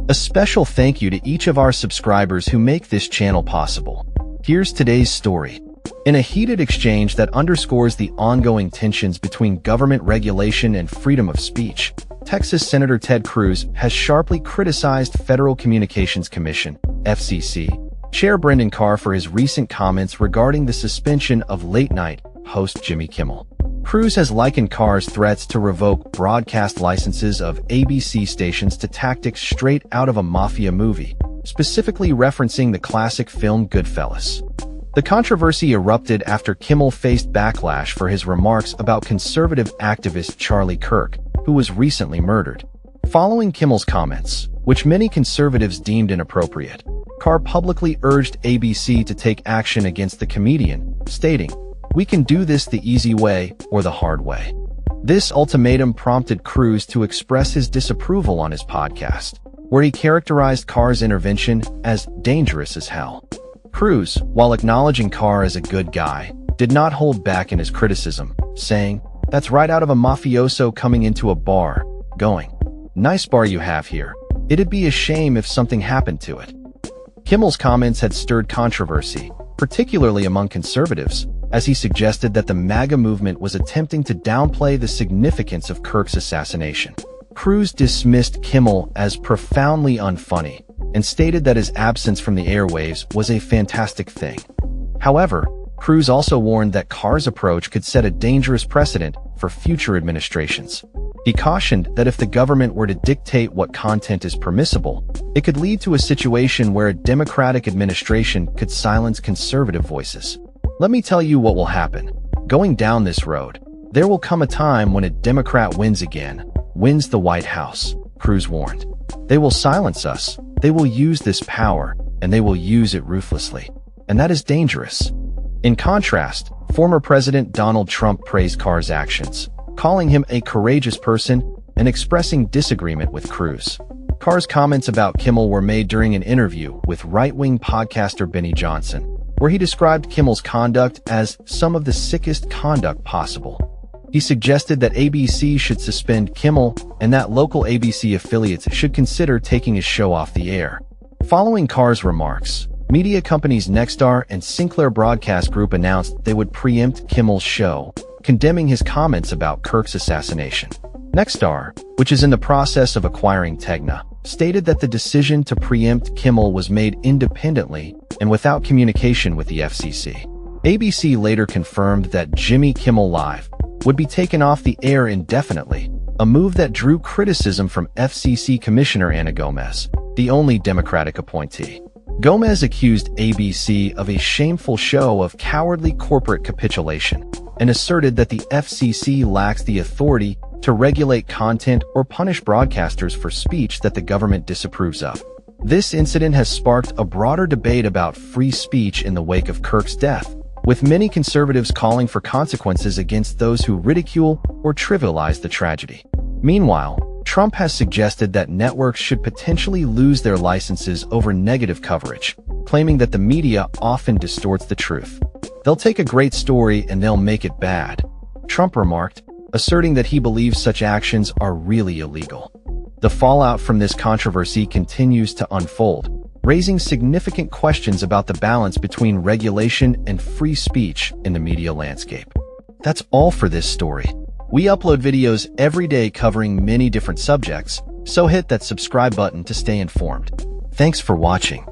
A special thank you to each of our subscribers who make this channel possible. Here's today's story. In a heated exchange that underscores the ongoing tensions between government regulation and freedom of speech, Texas Senator Ted Cruz has sharply criticized Federal Communications Commission, FCC, Chair Brendan Carr for his recent comments regarding the suspension of late-night host Jimmy Kimmel. Cruz has likened Carr's threats to revoke broadcast licenses of ABC stations to tactics straight out of a Mafia movie, specifically referencing the classic film Goodfellas. The controversy erupted after Kimmel faced backlash for his remarks about conservative activist Charlie Kirk, who was recently murdered. Following Kimmel's comments, which many conservatives deemed inappropriate, Carr publicly urged ABC to take action against the comedian, stating, "We can do this the easy way or the hard way." This ultimatum prompted Cruz to express his disapproval on his podcast, where he characterized Carr's intervention as dangerous as hell. Cruz, while acknowledging Carr as a good guy, did not hold back in his criticism, saying, "That's right out of a mafioso coming into a bar, going, 'Nice bar you have here. It'd be a shame if something happened to it.'" Kimmel's comments had stirred controversy, particularly among conservatives, as he suggested that the MAGA movement was attempting to downplay the significance of Kirk's assassination. Cruz dismissed Kimmel as profoundly unfunny and stated that his absence from the airwaves was a fantastic thing. However, Cruz also warned that Carr's approach could set a dangerous precedent for future administrations. He cautioned that if the government were to dictate what content is permissible, it could lead to a situation where a Democratic administration could silence conservative voices. "Let me tell you what will happen. Going down this road, there will come a time when a Democrat wins again, wins the White House," Cruz warned. "They will silence us, they will use this power, and they will use it ruthlessly. And that is dangerous." In contrast, former President Donald Trump praised Carr's actions, calling him a courageous person and expressing disagreement with Cruz. Carr's comments about Kimmel were made during an interview with right-wing podcaster Benny Johnson, where he described Kimmel's conduct as some of the sickest conduct possible. He suggested that ABC should suspend Kimmel and that local ABC affiliates should consider taking his show off the air. Following Carr's remarks, media companies Nexstar and Sinclair Broadcast Group announced they would preempt Kimmel's show, condemning his comments about Kirk's assassination. Nexstar, which is in the process of acquiring Tegna, stated that the decision to preempt Kimmel was made independently and without communication with the FCC. ABC later confirmed that Jimmy Kimmel Live would be taken off the air indefinitely, a move that drew criticism from FCC Commissioner Ana Gomez, the only Democratic appointee. Gomez accused ABC of a shameful show of cowardly corporate capitulation and asserted that the FCC lacks the authority to regulate content or punish broadcasters for speech that the government disapproves of. This incident has sparked a broader debate about free speech in the wake of Kirk's death, with many conservatives calling for consequences against those who ridicule or trivialize the tragedy. Meanwhile, Trump has suggested that networks should potentially lose their licenses over negative coverage, claiming that the media often distorts the truth. "They'll take a great story and they'll make it bad," Trump remarked, asserting that he believes such actions are really illegal. The fallout from this controversy continues to unfold, raising significant questions about the balance between regulation and free speech in the media landscape. That's all for this story. We upload videos every day covering many different subjects, so hit that subscribe button to stay informed. Thanks for watching.